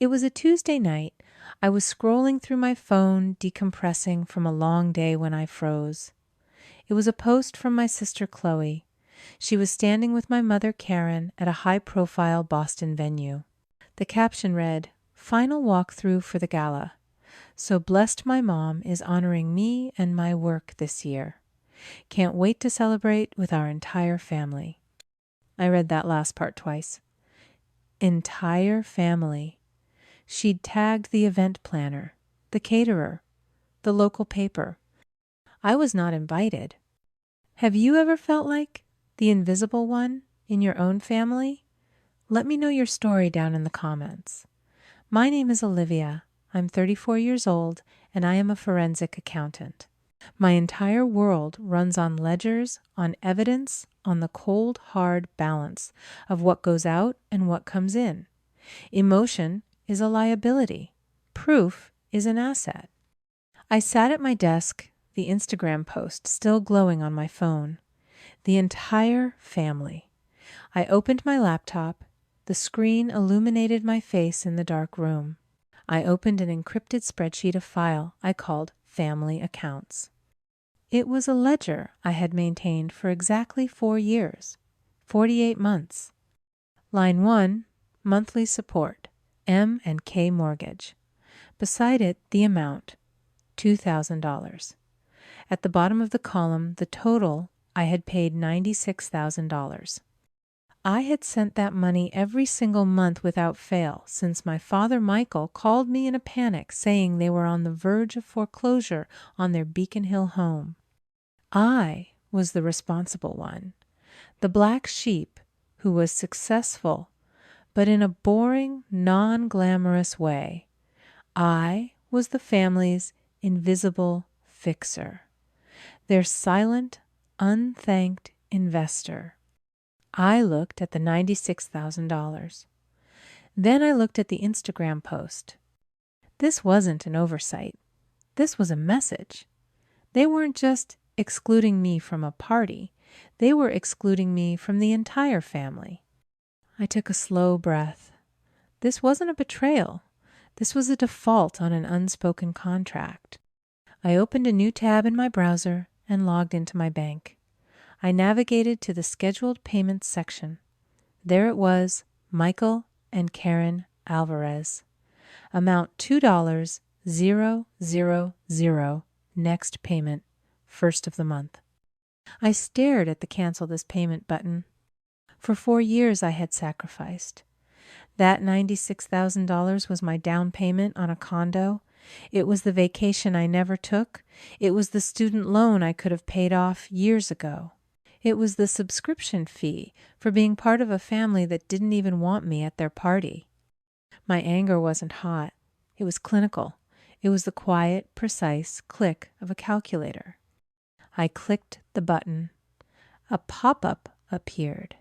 It was a Tuesday night. I was scrolling through my phone, decompressing from a long day when I froze. It was a post from my sister Chloe. She was standing with my mother Karen at a high-profile Boston venue. The caption read, "Final walkthrough for the Gala. So blessed my mom is honoring me and my work this year. Can't wait to celebrate with our entire family." I read that last part twice. Entire family. She'd tagged the event planner, the caterer, the local paper. I was not invited. Have you ever felt like the invisible one in your own family? Let me know your story down in the comments. My name is Olivia. I'm 34 years old, and I am a forensic accountant. My entire world runs on ledgers, on evidence, on the cold, hard balance of what goes out and what comes in. Emotion is a liability. Proof is an asset. I sat at my desk, the Instagram post still glowing on my phone. The entire family. I opened my laptop. The screen illuminated my face in the dark room. I opened an encrypted spreadsheet of file I called Family Accounts. It was a ledger I had maintained for exactly 4 years, 48 months. Line 1, monthly support, M&K Mortgage. Beside it, the amount, $2,000. At the bottom of the column, the total, I had paid $96,000. I had sent that money every single month without fail since my father Michael called me in a panic saying they were on the verge of foreclosure on their Beacon Hill home. I was the responsible one, the black sheep who was successful, but in a boring, non-glamorous way. I was the family's invisible fixer, their silent, unthanked investor. I looked at the $96,000. Then I looked at the Instagram post. This wasn't an oversight. This was a message. They weren't just excluding me from a party. They were excluding me from the entire family. I took a slow breath. This wasn't a betrayal. This was a default on an unspoken contract. I opened a new tab in my browser and logged into my bank. I navigated to the scheduled payments section. There it was, Michael and Karen Alvarez. Amount $2,000, next payment, first of the month. I stared at the cancel this payment button. For 4 years I had sacrificed. That $96,000 was my down payment on a condo. It was the vacation I never took. It was the student loan I could have paid off years ago. It was the subscription fee for being part of a family that didn't even want me at their party. My anger wasn't hot. It was clinical. It was the quiet, precise click of a calculator. I clicked the button. A pop-up appeared.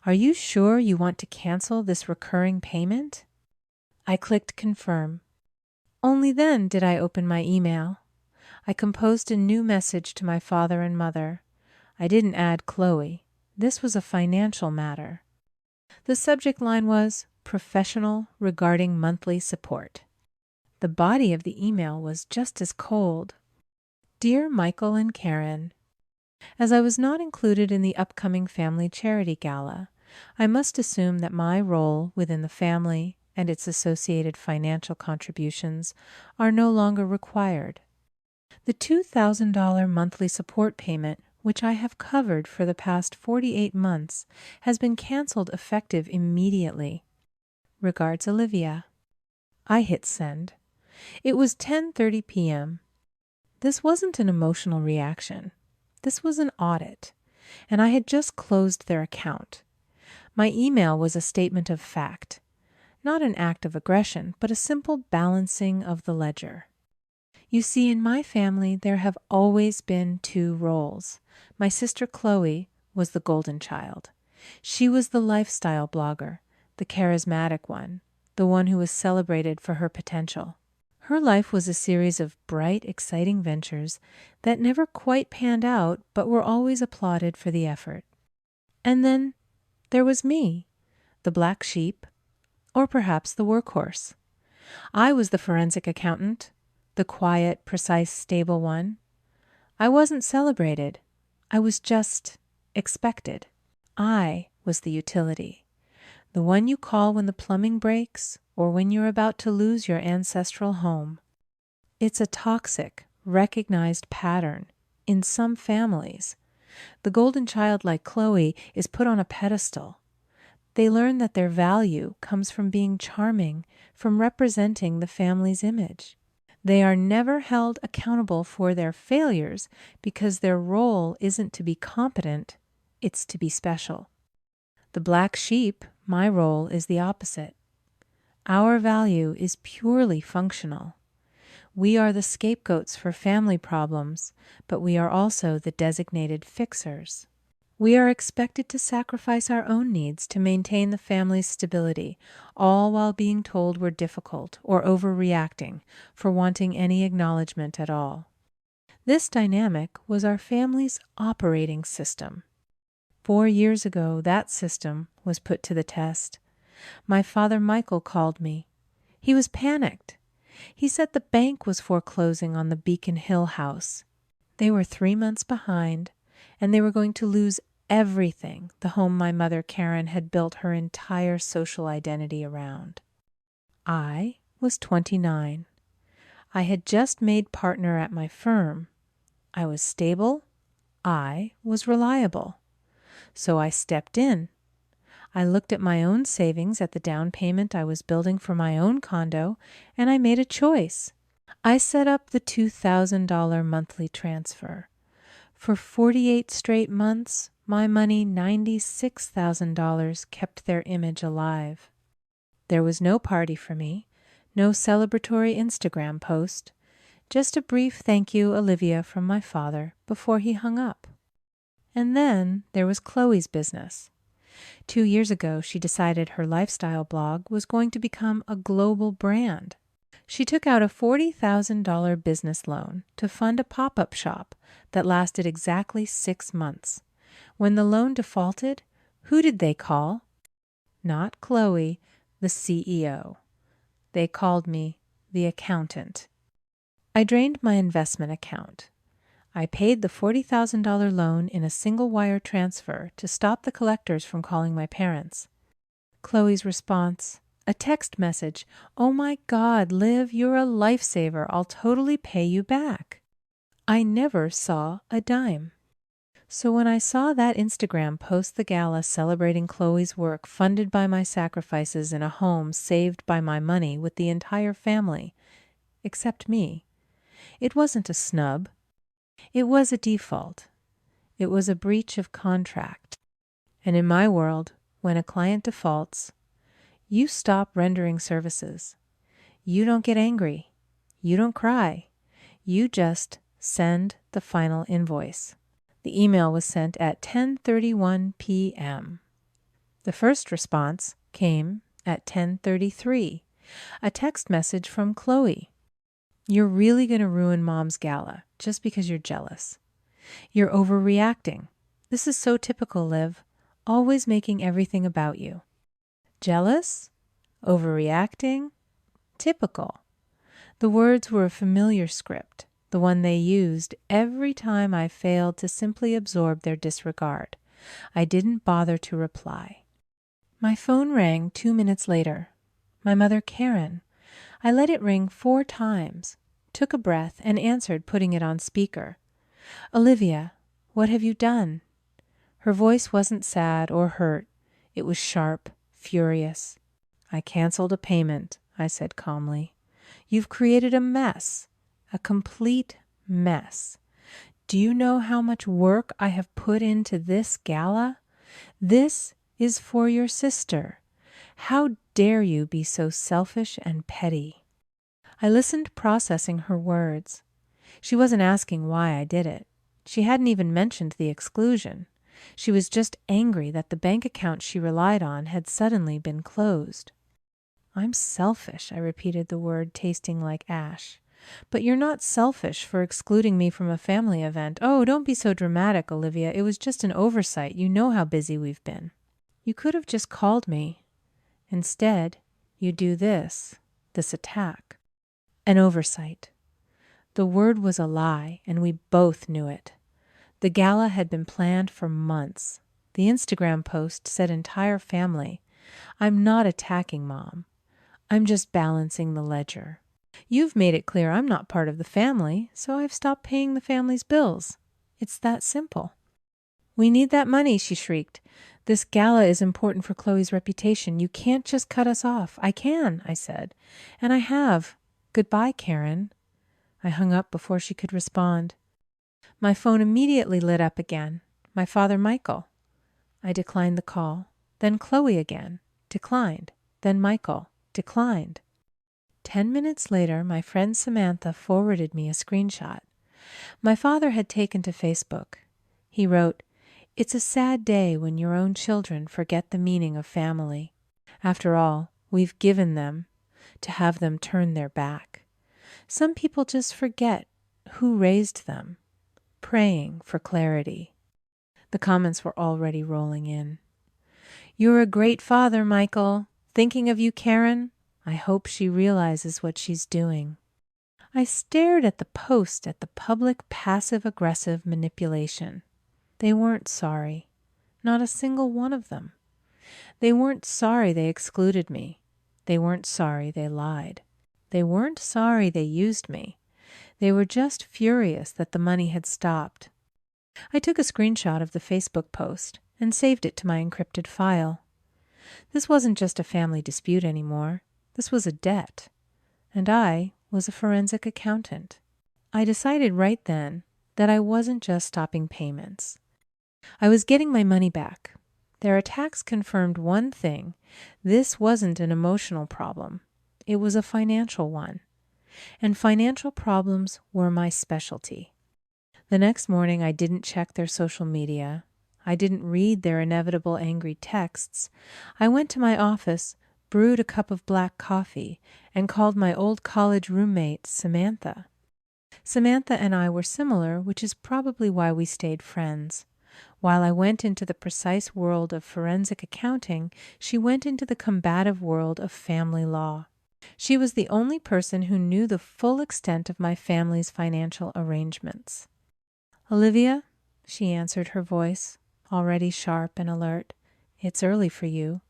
"Are you sure you want to cancel this recurring payment?" I clicked confirm. Only then did I open my email. I composed a new message to my father and mother. I didn't add Chloe. This was a financial matter. The subject line was "Professional regarding monthly support." The body of the email was just as cold. "Dear Michael and Karen, as I was not included in the upcoming family charity gala, I must assume that my role within the family and its associated financial contributions are no longer required. The $2,000 monthly support payment, which I have covered for the past 48 months, has been canceled effective immediately. Regards, Olivia." I hit send. It was 10:30 p.m. This wasn't an emotional reaction. This was an audit, and I had just closed their account. My email was a statement of fact, not an act of aggression, but a simple balancing of the ledger. You see, in my family, there have always been 2 roles. My sister Chloe was the golden child. She was the lifestyle blogger, the charismatic one, the one who was celebrated for her potential. Her life was a series of bright, exciting ventures that never quite panned out, but were always applauded for the effort. And then there was me, the black sheep, or perhaps the workhorse. I was the forensic accountant, the quiet, precise, stable one. I wasn't celebrated. I was just expected. I was the utility, the one you call when the plumbing breaks or when you're about to lose your ancestral home. It's a toxic, recognized pattern in some families. The golden child like Chloe is put on a pedestal. They learn that their value comes from being charming, from representing the family's image. They are never held accountable for their failures because their role isn't to be competent, it's to be special. The black sheep, my role, is the opposite. Our value is purely functional. We are the scapegoats for family problems, but we are also the designated fixers. We are expected to sacrifice our own needs to maintain the family's stability, all while being told we're difficult or overreacting for wanting any acknowledgement at all. This dynamic was our family's operating system. 4 years ago, that system was put to the test. My father Michael called me. He was panicked. He said the bank was foreclosing on the Beacon Hill house. They were 3 months behind, and they were going to lose everything the home my mother Karen had built her entire social identity around. I was 29. I had just made partner at my firm. I was stable. I was reliable. So I stepped in. I looked at my own savings at the down payment I was building for my own condo, and I made a choice. I set up the $2,000 monthly transfer. For 48 straight months, my money, $96,000, kept their image alive. There was no party for me, no celebratory Instagram post, just a brief thank you, Olivia, from my father before he hung up. And then there was Chloe's business. 2 years ago, she decided her lifestyle blog was going to become a global brand. She took out a $40,000 business loan to fund a pop-up shop that lasted exactly 6 months. When the loan defaulted, who did they call? Not Chloe, the CEO. They called me the accountant. I drained my investment account. I paid the $40,000 loan in a single wire transfer to stop the collectors from calling my parents. Chloe's response, a text message, "Oh my God, Liv, you're a lifesaver. I'll totally pay you back." I never saw a dime. So when I saw that Instagram post the Gala celebrating Chloe's work funded by my sacrifices in a home saved by my money with the entire family, except me, it wasn't a snub. It was a default. It was a breach of contract. And in my world, when a client defaults, you stop rendering services. You don't get angry. You don't cry. You just send the final invoice. The email was sent at 10:31 p.m. The first response came at 10:33, a text message from Chloe. "You're really going to ruin Mom's Gala just because you're jealous. You're overreacting. This is so typical, Liv, always making everything about you. Jealous? Overreacting? Typical." The words were a familiar script, the one they used every time I failed to simply absorb their disregard. I didn't bother to reply. My phone rang 2 minutes later. My mother, Karen. I let it ring 4 times, took a breath, and answered, putting it on speaker. "Olivia, what have you done?" Her voice wasn't sad or hurt. It was sharp, furious. "I canceled a payment," I said calmly. "You've created a mess, a complete mess. Do you know how much work I have put into this gala? This is for your sister. How dare you be so selfish and petty?" I listened, processing her words. She wasn't asking why I did it. She hadn't even mentioned the exclusion. She was just angry that the bank account she relied on had suddenly been closed. "I'm selfish," I repeated the word, tasting like ash. "But you're not selfish for excluding me from a family event. Oh, don't be so dramatic, Olivia. It was just an oversight. You know how busy we've been." "You could have just called me. Instead, You do this attack. An oversight. The word was a lie, and we both knew it. The gala had been planned for months. The Instagram post said entire family. I'm not attacking Mom. I'm just balancing the ledger. You've made it clear I'm not part of the family, so I've stopped paying the family's bills. It's that simple. We need that money, she shrieked. This gala is important for Chloe's reputation. You can't just cut us off. I can, I said. And I have. Goodbye, Karen. I hung up before she could respond. My phone immediately lit up again. My father, Michael. I declined the call. Then Chloe again. Declined. Then Michael. Declined. 10 minutes later, my friend Samantha forwarded me a screenshot. My father had taken to Facebook. He wrote, "It's a sad day when your own children forget the meaning of family. After all, we've given them to have them turn their back. Some people just forget who raised them. Praying for clarity." The comments were already rolling in. "You're a great father, Michael. Thinking of you, Karen. I hope she realizes what she's doing." I stared at the post at the public passive-aggressive manipulation. They weren't sorry. Not a single one of them. They weren't sorry they excluded me. They weren't sorry they lied. They weren't sorry they used me. They were just furious that the money had stopped. I took a screenshot of the Facebook post and saved it to my encrypted file. This wasn't just a family dispute anymore. This was a debt. And I was a forensic accountant. I decided right then that I wasn't just stopping payments. I was getting my money back. Their attacks confirmed one thing. This wasn't an emotional problem. It was a financial one. And financial problems were my specialty. The next morning, I didn't check their social media. I didn't read their inevitable angry texts. I went to my office, brewed a cup of black coffee, and called my old college roommate, Samantha. Samantha and I were similar, which is probably why we stayed friends. While I went into the precise world of forensic accounting, she went into the combative world of family law. She was the only person who knew the full extent of my family's financial arrangements. "Olivia," she answered, her voice already sharp and alert. "It's early for you.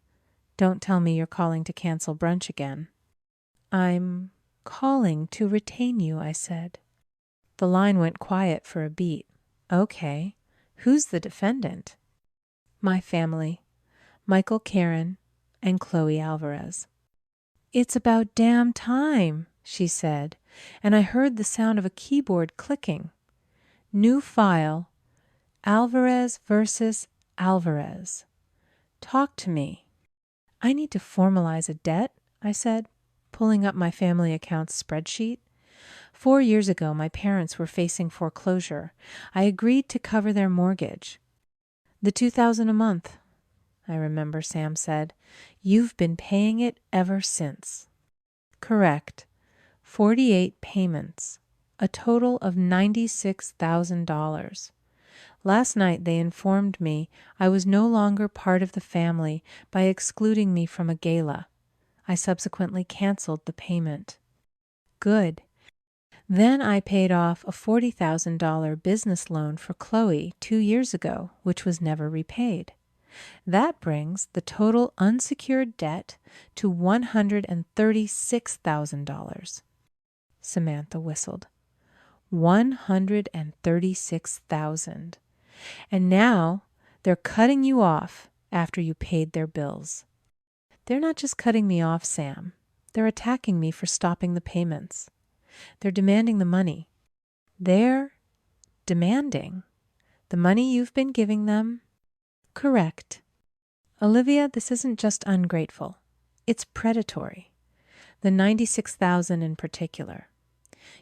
Don't tell me you're calling to cancel brunch again." "I'm calling to retain you," I said. The line went quiet for a beat. "Okay. Who's the defendant?" "My family. Michael, Karen, and Chloe Alvarez." "It's about damn time," she said, and I heard the sound of a keyboard clicking. "New file. Alvarez versus Alvarez. Talk to me." "I need to formalize a debt," I said, pulling up my family accounts spreadsheet. 4 years ago, my parents were facing foreclosure. I agreed to cover their mortgage. "The $2,000 a month," I remember Sam said. "You've been paying it ever since." "Correct. 48 payments. A total of $96,000. Last night they informed me I was no longer part of the family by excluding me from a gala. I subsequently canceled the payment." "Good. Then I paid off a $40,000 business loan for Chloe 2 years ago, which was never repaid. That brings the total unsecured debt to $136,000. Samantha whistled. $136,000. And now they're cutting you off after you paid their bills. They're not just cutting me off, Sam. They're attacking me for stopping the payments. They're demanding the money. They're demanding the money you've been giving them?" "Correct. Olivia, this isn't just ungrateful. It's predatory. The $96,000 in particular.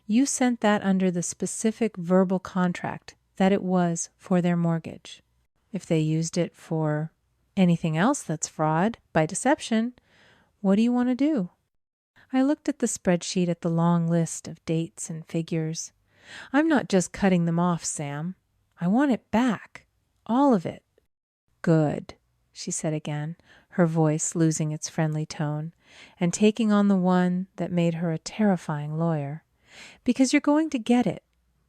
You sent that under the specific verbal contract that it was for their mortgage. If they used it for anything else that's fraud, by deception, what do you want to do?" I looked at the spreadsheet at the long list of dates and figures. "I'm not just cutting them off, Sam. I want it back. All of it." "Good," she said again, her voice losing its friendly tone and taking on the one that made her a terrifying lawyer. Because you're going to get it.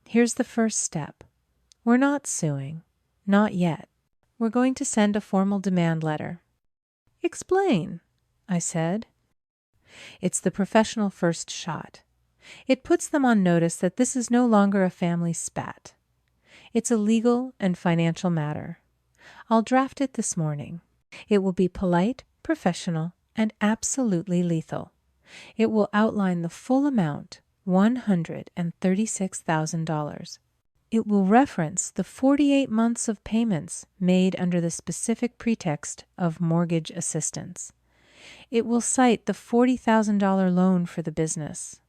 Here's the first step. We're not suing. Not yet. We're going to send a formal demand letter. Explain, I said. It's the professional first shot. It puts them on notice that this is no longer a family spat. It's a legal and financial matter. I'll draft it this morning. It will be polite, professional, and absolutely lethal. It will outline the full amount, $136,000. It will reference the 48 months of payments made under the specific pretext of mortgage assistance. It will cite the $40,000 loan for the business.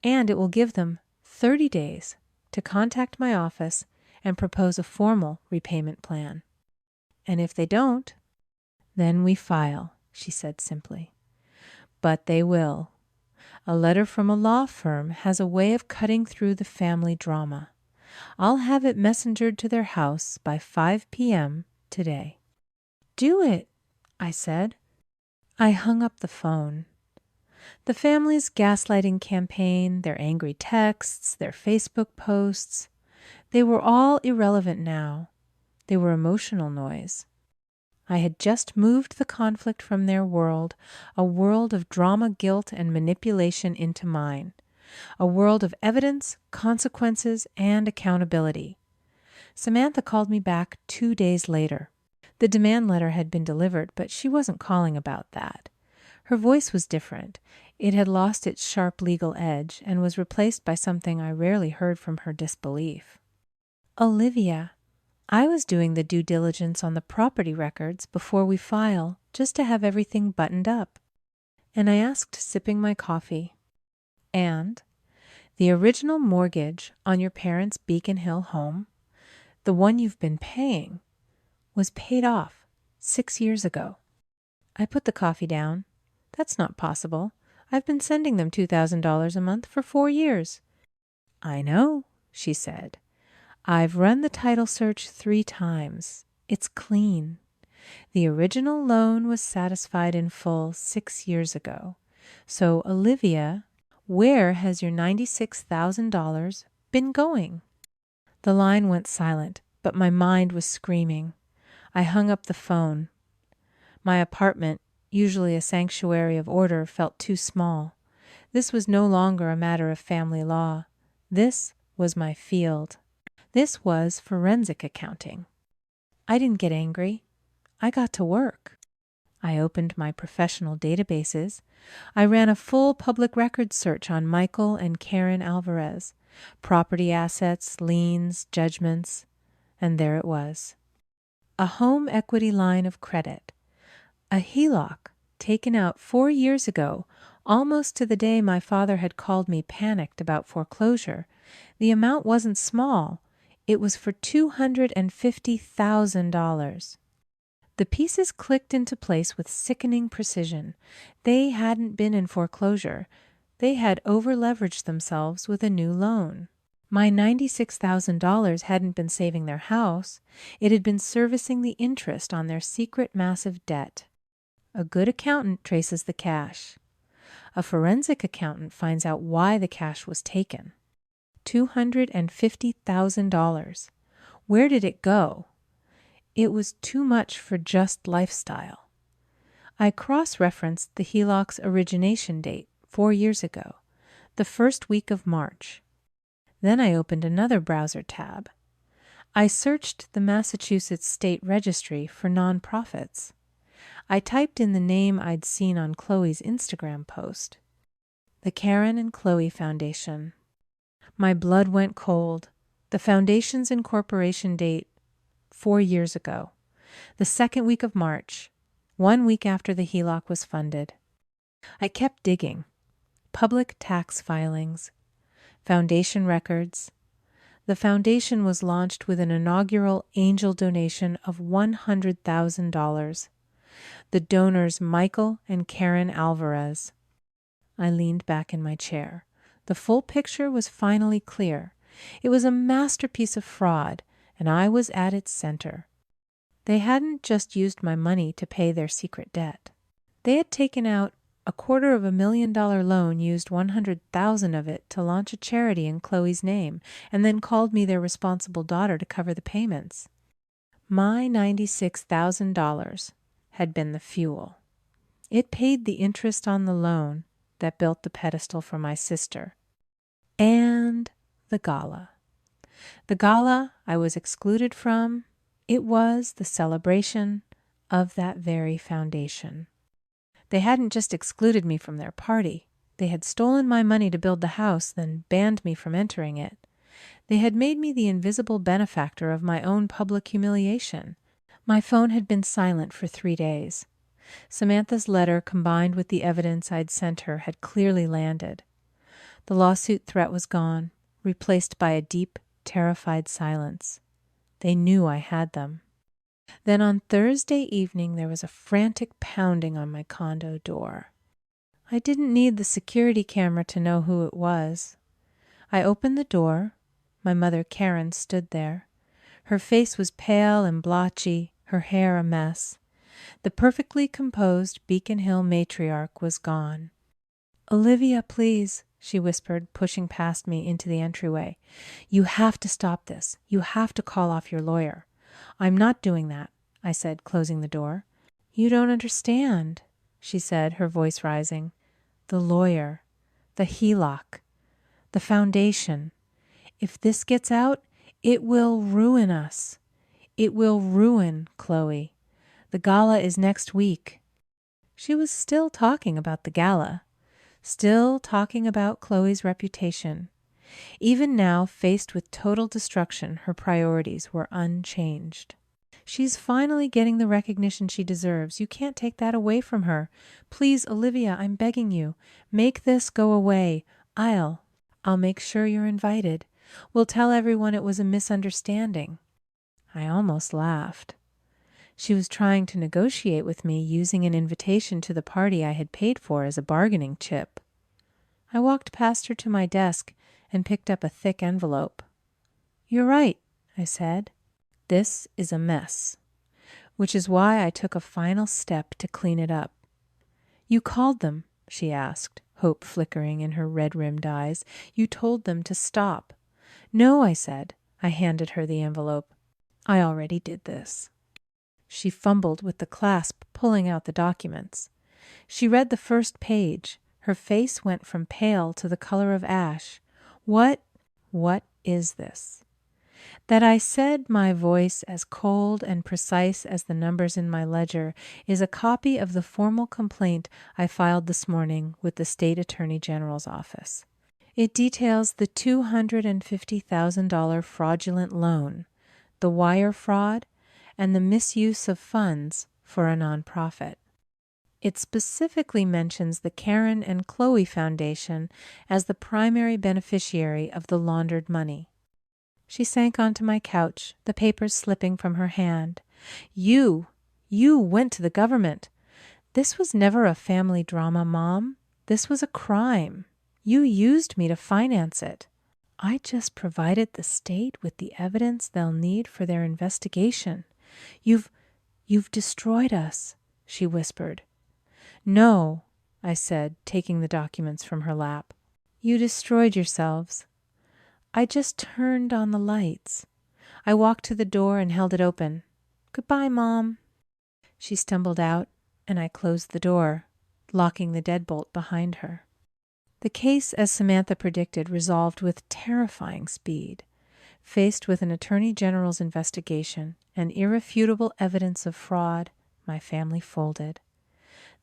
And it will give them 30 days to contact my office and propose a formal repayment plan. And if they don't, then we file, she said simply. But they will. A letter from a law firm has a way of cutting through the family drama. I'll have it messengered to their house by 5 p.m. today. Do it, I said. I hung up the phone. The family's gaslighting campaign, their angry texts, their Facebook posts, they were all irrelevant now. They were emotional noise. I had just moved the conflict from their world, a world of drama, guilt, and manipulation, into mine, a world of evidence, consequences, and accountability. Samantha called me back 2 days later. The demand letter had been delivered, but she wasn't calling about that. Her voice was different. It had lost its sharp legal edge and was replaced by something I rarely heard from her disbelief. Olivia, I was doing the due diligence on the property records before we file, just to have everything buttoned up. And I asked, sipping my coffee, and the original mortgage on your parents' Beacon Hill home, the one you've been paying, was paid off 6 years ago. I put the coffee down. That's not possible. I've been sending them $2,000 a month for 4 years. I know, she said. I've run the title search 3 times. It's clean. The original loan was satisfied in full 6 years ago. So, Olivia, where has your $96,000 been going? The line went silent, but my mind was screaming. I hung up the phone. My apartment, usually a sanctuary of order, felt too small. This was no longer a matter of family law. This was my field. This was forensic accounting. I didn't get angry. I got to work. I opened my professional databases. I ran a full public records search on Michael and Karen Alvarez, property assets, liens, judgments, and there it was. A home equity line of credit. A HELOC taken out 4 years ago, almost to the day my father had called me panicked about foreclosure. The amount wasn't small. It was for $250,000. The pieces clicked into place with sickening precision. They hadn't been in foreclosure. They had over-leveraged themselves with a new loan. My $96,000 hadn't been saving their house. It had been servicing the interest on their secret massive debt. A good accountant traces the cash. A forensic accountant finds out why the cash was taken. $250,000. Where did it go? It was too much for just lifestyle. I cross-referenced the HELOC's origination date 4 years ago, the first week of March. Then I opened another browser tab. I searched the Massachusetts State Registry for nonprofits. I typed in the name I'd seen on Chloe's Instagram post, the Karen and Chloe Foundation. My blood went cold. The foundation's incorporation date, 4 years ago, the second week of March, 1 week after the HELOC was funded. I kept digging. Public tax filings, foundation records. The foundation was launched with an inaugural angel donation of $100,000. The donors Michael and Karen Alvarez. I leaned back in my chair. The full picture was finally clear. It was a masterpiece of fraud, and I was at its center. They hadn't just used my money to pay their secret debt. They had taken out a $250,000 loan, used 100,000 of it to launch a charity in Chloe's name, and then called me their responsible daughter to cover the payments. My $96,000 had been the fuel. It paid the interest on the loan that built the pedestal for my sister. And the gala. The gala I was excluded from, it was the celebration of that very foundation. They hadn't just excluded me from their party. They had stolen my money to build the house, then banned me from entering it. They had made me the invisible benefactor of my own public humiliation. My phone had been silent for 3 days. Samantha's letter, combined with the evidence I'd sent her, had clearly landed. The lawsuit threat was gone, replaced by a deep, terrified silence. They knew I had them. Then on Thursday evening there was a frantic pounding on my condo door. I didn't need the security camera to know who it was. I opened the door. My mother, Karen, stood there. Her face was pale and blotchy, her hair a mess. The perfectly composed Beacon Hill matriarch was gone. "Olivia, please," she whispered, pushing past me into the entryway. "You have to stop this. You have to call off your lawyer." "I'm not doing that," I said, closing the door. "You don't understand," she said, her voice rising. "The lawyer, the HELOC, the foundation. If this gets out, it will ruin us. It will ruin Chloe. The gala is next week." She was still talking about the gala, still talking about Chloe's reputation. Even now, faced with total destruction, her priorities were unchanged. "She's finally getting the recognition she deserves. You can't take that away from her. Please, Olivia, I'm begging you, make this go away. I'll make sure you're invited. We'll tell everyone it was a misunderstanding." I almost laughed. She was trying to negotiate with me, using an invitation to the party I had paid for as a bargaining chip. I walked past her to my desk and picked up a thick envelope. "You're right," I said. "This is a mess," which is why I took a final step to clean it up. "You called them?" she asked, hope flickering in her red-rimmed eyes. "You told them to stop?" "No," I said. I handed her the envelope. "I already did this." She fumbled with the clasp, pulling out the documents. She read the first page. Her face went from pale to the color of ash. What is this?" That I said, my voice as cold and precise as the numbers in my ledger, is a copy of the formal complaint I filed this morning with the State Attorney General's office. It details the $250,000 fraudulent loan, the wire fraud, and the misuse of funds for a nonprofit. It specifically mentions the Karen and Chloe Foundation as the primary beneficiary of the laundered money. She sank onto my couch, the papers slipping from her hand. You went to the government. This was never a family drama, Mom. This was a crime. You used me to finance it. I just provided the state with the evidence they'll need for their investigation. You've destroyed us," she whispered. "No," I said, taking the documents from her lap. "You destroyed yourselves. I just turned on the lights." I walked to the door and held it open. "Goodbye, Mom." She stumbled out, and I closed the door, locking the deadbolt behind her. The case, as Samantha predicted, resolved with terrifying speed. Faced with an attorney general's investigation and irrefutable evidence of fraud, my family folded.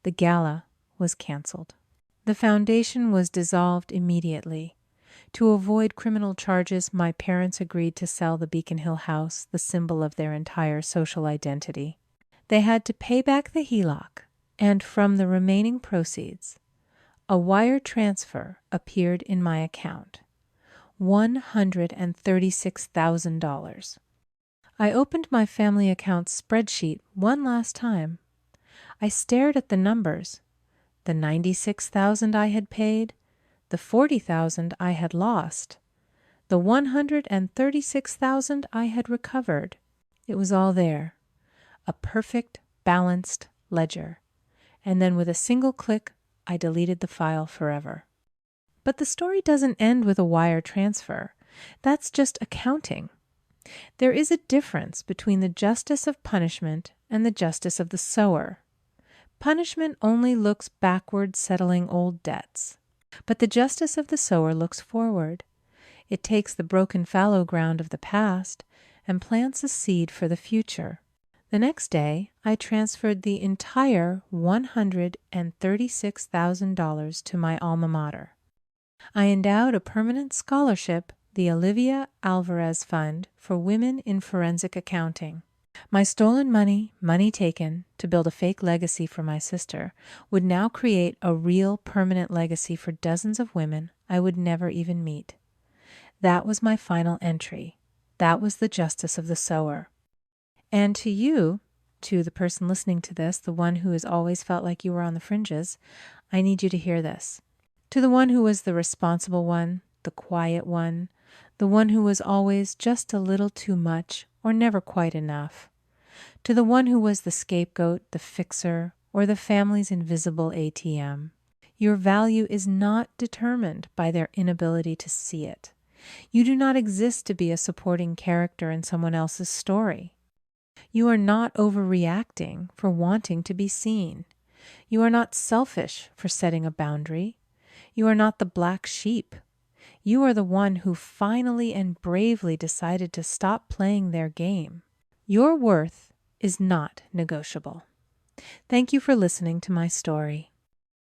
The gala was canceled. The foundation was dissolved immediately. To avoid criminal charges, my parents agreed to sell the Beacon Hill house, the symbol of their entire social identity. They had to pay back the HELOC, and from the remaining proceeds, a wire transfer appeared in my account. $136,000. I opened my family account's spreadsheet one last time. I stared at the numbers. The $96,000 I had paid, the $40,000 I had lost, the $136,000 I had recovered. It was all there. a perfect, balanced ledger. And then with a single click, I deleted the file forever. But the story doesn't end with a wire transfer. That's just accounting. There is a difference between the justice of punishment and the justice of the sower. Punishment only looks backward, settling old debts. But the justice of the sower looks forward. It takes the broken fallow ground of the past and plants a seed for the future. The next day, I transferred the entire $136,000 to my alma mater. I endowed a permanent scholarship, the Olivia Alvarez Fund for Women in Forensic Accounting. My stolen money, money taken to build a fake legacy for my sister, would now create a real permanent legacy for dozens of women I would never even meet. That was my final entry. That was the justice of the sower. And to you, to the person listening to this, the one who has always felt like you were on the fringes, I need you to hear this. To the one who was the responsible one, the quiet one, the one who was always just a little too much or never quite enough. To the one who was the scapegoat, the fixer, or the family's invisible ATM. Your value is not determined by their inability to see it. You do not exist to be a supporting character in someone else's story. You are not overreacting for wanting to be seen. You are not selfish for setting a boundary. You are not the black sheep. You are the one who finally and bravely decided to stop playing their game. Your worth is not negotiable. Thank you for listening to my story.